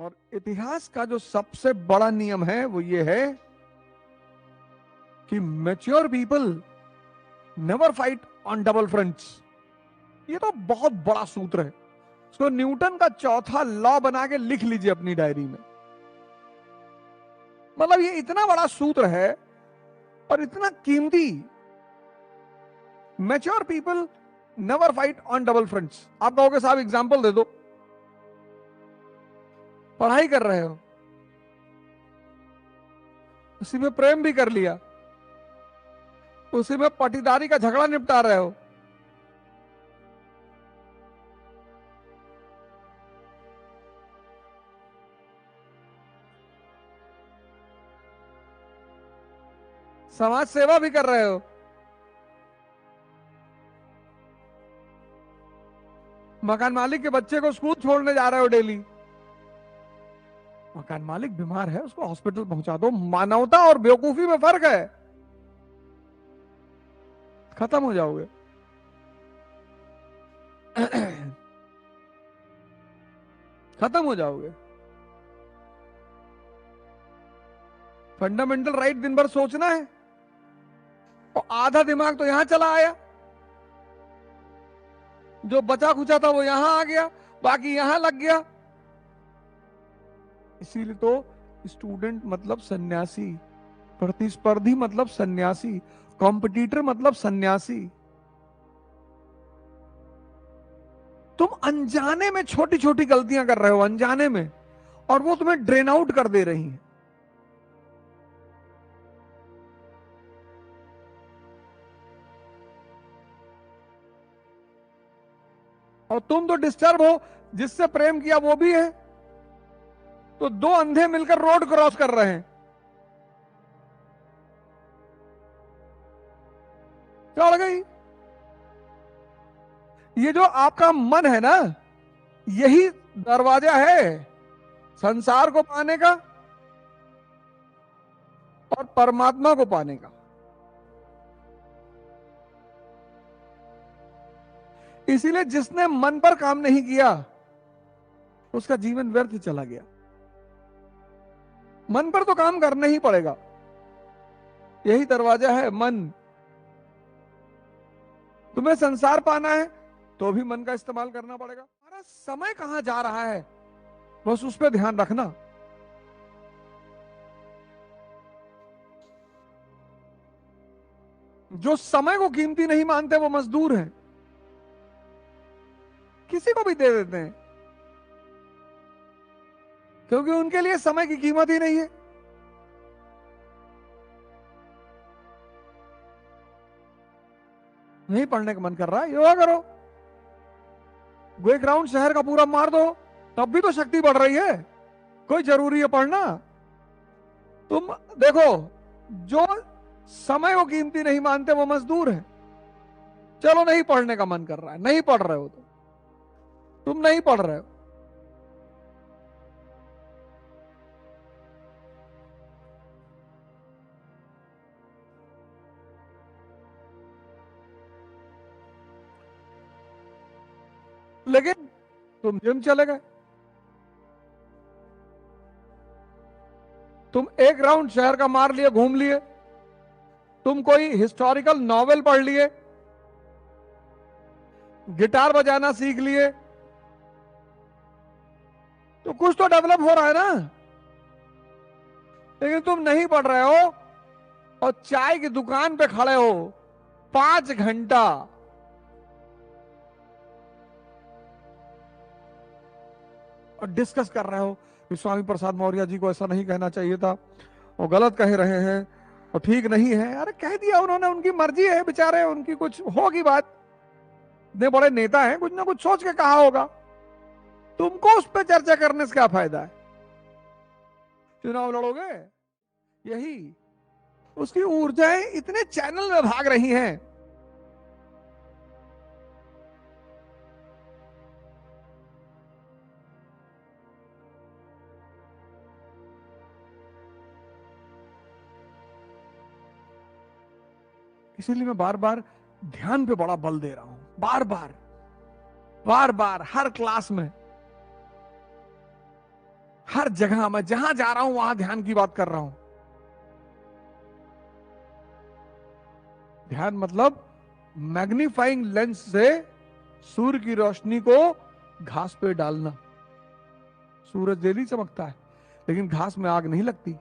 और इतिहास का जो सबसे बड़ा नियम है वो ये है कि mature people never fight on double fronts. ये तो बहुत बड़ा सूत्र है, इसको न्यूटन का चौथा लॉ बना के लिख लीजिए अपनी डायरी में। मतलब ये इतना बड़ा सूत्र है और इतना कीमती। Mature people never fight on double fronts. आप कहोगे साहब एग्जांपल दे दो। पढ़ाई कर रहे हो, उसी में प्रेम भी कर लिया, उसी में पटीदारी का झगड़ा निपटा रहे हो, समाज सेवा भी कर रहे हो, मकान मालिक के बच्चे को स्कूल छोड़ने जा रहे हो डेली, मकान मालिक बीमार है उसको हॉस्पिटल पहुंचा दो। मानवता और बेवकूफी में फर्क है। खत्म हो जाओगे। खत्म हो जाओगे। फंडामेंटल राइट दिन भर सोचना है और आधा दिमाग तो यहां चला आया, जो बचा खुचा था वो यहां आ गया, बाकी यहां लग गया। इसीलिए तो स्टूडेंट मतलब सन्यासी, प्रतिस्पर्धी मतलब सन्यासी, कॉम्पिटिटर मतलब सन्यासी। तुम अनजाने में छोटी छोटी गलतियां कर रहे हो, अनजाने में, और वो तुम्हें ड्रेन आउट कर दे रही हैं। और तुम तो डिस्टर्ब हो, जिससे प्रेम किया वो भी है, तो दो अंधे मिलकर रोड क्रॉस कर रहे हैं। चढ़ गई। ये जो आपका मन है ना, यही दरवाजा है संसार को पाने का और परमात्मा को पाने का। इसीलिए जिसने मन पर काम नहीं किया उसका जीवन व्यर्थ चला गया। मन पर तो काम करना ही पड़ेगा, यही दरवाजा है मन। तुम्हें संसार पाना है तो भी मन का इस्तेमाल करना पड़ेगा। हमारा समय कहां जा रहा है बस उस पर ध्यान रखना। जो समय को कीमती नहीं मानते वो मजदूर हैं, किसी को भी दे देते हैं, क्योंकि उनके लिए समय की कीमत ही नहीं है। नहीं पढ़ने का मन कर रहा है, योगा करो, एक राउंड शहर का पूरा मार दो, तब भी तो शक्ति बढ़ रही है। कोई जरूरी है पढ़ना? तुम देखो, जो समय को कीमती नहीं मानते वो मजदूर हैं। चलो नहीं पढ़ने का मन कर रहा है, नहीं पढ़ रहे हो तो तुम नहीं पढ़ रहे हो। लेकिन तुम जिम चले गए, तुम एक राउंड शहर का मार लिए, घूम लिए, तुम कोई हिस्टोरिकल नॉवेल पढ़ लिए, गिटार बजाना सीख लिए, तो कुछ तो डेवलप हो रहा है ना। लेकिन तुम नहीं पढ़ रहे हो और चाय की दुकान पे खड़े हो 5 घंटा, और डिस्कस कर रहे हो कि स्वामी प्रसाद मौर्य जी को ऐसा नहीं कहना चाहिए था, वो गलत कह रहे हैं और ठीक नहीं है। अरे कह दिया उन्होंने, उनकी मर्जी है बेचारे, उनकी कुछ होगी बात, इतने बड़े नेता हैं, कुछ ना कुछ सोच के कहा होगा। तुमको उस पर चर्चा करने से क्या फायदा है? चुनाव लड़ोगे, यही उसकी ऊर्जाएं इतने चैनल में भाग रही हैं। इसीलिए मैं बार बार ध्यान पे बड़ा बल दे रहा हूं, बार बार बार बार, हर क्लास में, हर जगह मैं जहां जा रहा हूं वहां ध्यान की बात कर रहा हूं। ध्यान मतलब मैग्नीफाइंग लेंस से सूर्य की रोशनी को घास पे डालना। सूरज डेली चमकता है लेकिन घास में आग नहीं लगती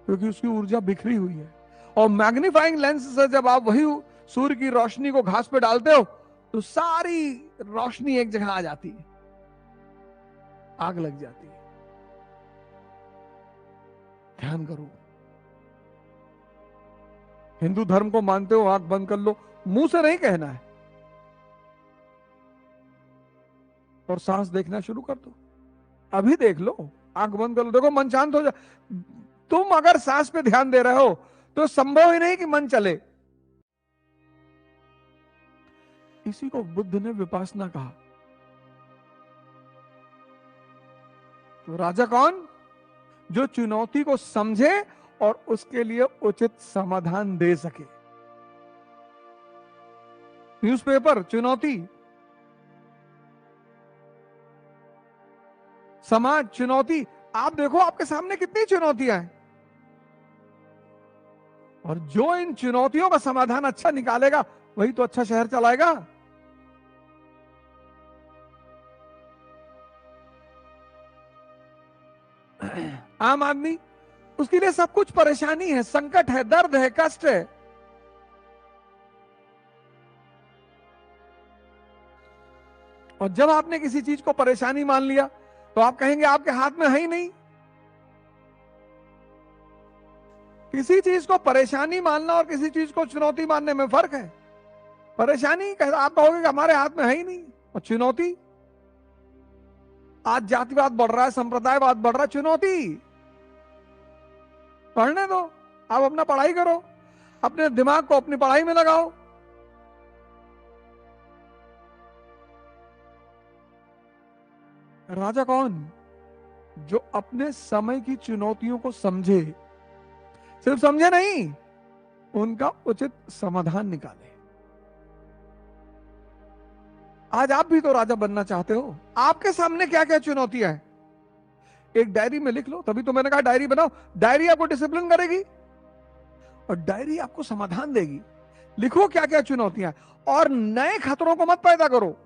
क्योंकि उसकी ऊर्जा बिखरी हुई है। और मैग्नीफाइंग लेंस से जब आप वही सूर्य की रोशनी को घास पे डालते हो तो सारी रोशनी एक जगह आ जाती है, आग लग जाती है। ध्यान करो। हिंदू धर्म को मानते हो, आंख बंद कर लो, मुंह से नहीं कहना है, और सांस देखना शुरू कर दो। अभी देख लो, आंख बंद कर लो, देखो मन शांत हो जा। तुम अगर सांस पे ध्यान दे रहे हो तो संभव ही नहीं कि मन चले। इसी को बुद्ध ने विपासना कहा। तो राजा कौन? जो चुनौती को समझे और उसके लिए उचित समाधान दे सके। न्यूज़पेपर चुनौती, समाज चुनौती। आप देखो आपके सामने कितनी चुनौतियां हैं, और जो इन चुनौतियों का समाधान अच्छा निकालेगा वही तो अच्छा शहर चलाएगा। आम आदमी, उसके लिए सब कुछ परेशानी है, संकट है, दर्द है, कष्ट है। और जब आपने किसी चीज को परेशानी मान लिया तो आप कहेंगे आपके हाथ में है ही नहीं। किसी चीज को परेशानी मानना और किसी चीज को चुनौती मानने में फर्क है। परेशानी आप कहोगे कि हमारे हाथ में है ही नहीं, और चुनौती, आज जातिवाद बढ़ रहा है, संप्रदायवाद बढ़ रहा है, चुनौती। पढ़ने दो, आप अपना पढ़ाई करो, अपने दिमाग को अपनी पढ़ाई में लगाओ। राजा कौन? जो अपने समय की चुनौतियों को समझे, सिर्फ समझे नहीं, उनका उचित समाधान निकाले। आज आप भी तो राजा बनना चाहते हो। आपके सामने क्या क्या चुनौतियां हैं, एक डायरी में लिख लो। तभी तो मैंने कहा डायरी बनाओ। डायरी आपको डिसिप्लिन करेगी और डायरी आपको समाधान देगी। लिखो क्या क्या चुनौतियां, और नए खतरों को मत पैदा करो।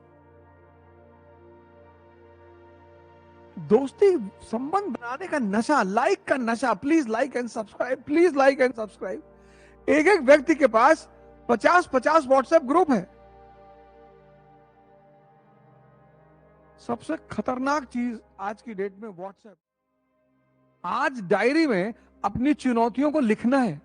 दोस्ती संबंध बनाने का नशा, लाइक का नशा, please like and subscribe, please like and subscribe. एक एक व्यक्ति के पास 50-50 व्हाट्सएप ग्रुप है। सबसे खतरनाक चीज आज की डेट में व्हाट्सएप। आज डायरी में अपनी चुनौतियों को लिखना है।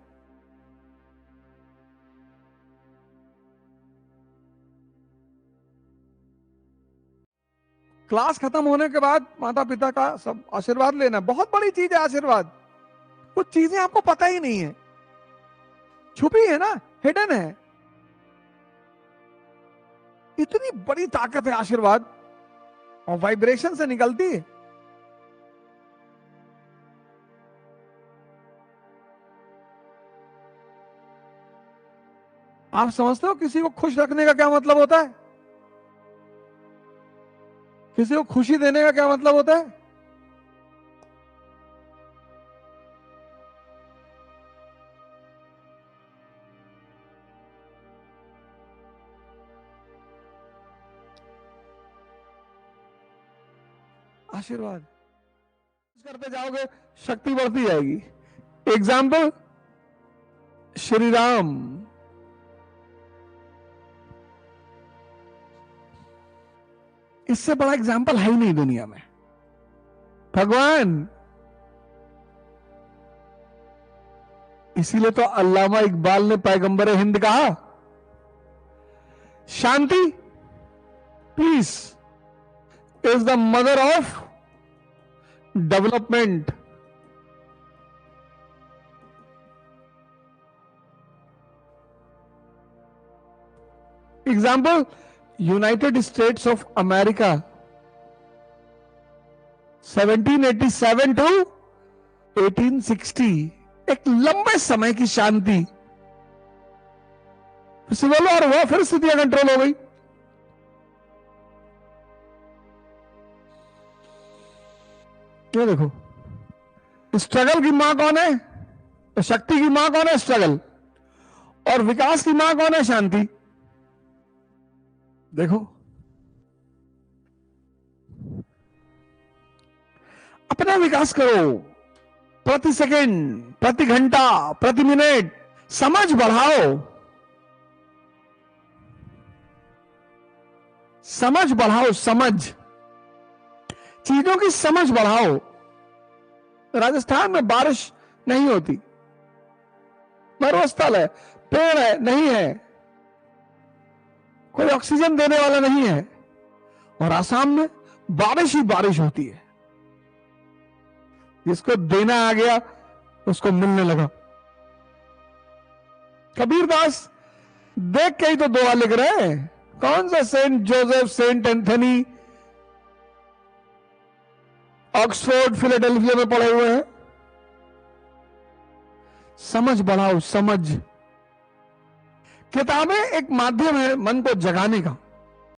क्लास खत्म होने के बाद माता पिता का सब आशीर्वाद लेना, बहुत बड़ी चीज है आशीर्वाद। कुछ चीजें आपको पता ही नहीं है, छुपी है ना, हिडन है। इतनी बड़ी ताकत है आशीर्वाद, और वाइब्रेशन से निकलती है। आप समझते हो किसी को खुश रखने का क्या मतलब होता है? किसी को खुशी देने का क्या मतलब होता है? आशीर्वाद करते जाओगे, शक्ति बढ़ती जाएगी। एग्जाम्पल, श्री राम। इससे बड़ा एग्जाम्पल है ही नहीं दुनिया में। भगवान, इसीलिए तो अल्लामा इकबाल ने पैगंबर हिंद कहा, शांति, peace is the mother of development. Example, United States of America 1787 to 1860, एक लंबे समय की शांति। सिविल वॉर हुआ, फिर स्थितियां कंट्रोल हो गई। ये देखो, स्ट्रगल की मां कौन है? तो शक्ति की मां कौन है? स्ट्रगल। और विकास की मां कौन है? शांति। देखो, अपना विकास करो, प्रति सेकंड, प्रति घंटा, प्रति मिनट समझ बढ़ाओ, समझ बढ़ाओ, समझ, चीजों की समझ बढ़ाओ। राजस्थान में बारिश नहीं होती, मरुस्थल है, पेड़ है नहीं है, कोई ऑक्सीजन देने वाला नहीं है, और आसाम में बारिश ही बारिश होती है। जिसको देना आ गया उसको मिलने लगा। कबीरदास देख के ही तो दुआ लिख रहे हैं। कौन सा saint Joseph, saint Anthony Oxford Philadelphia में पढ़े हुए हैं? समझ बढ़ाओ, समझ। किताबें एक माध्यम है मन को जगाने का।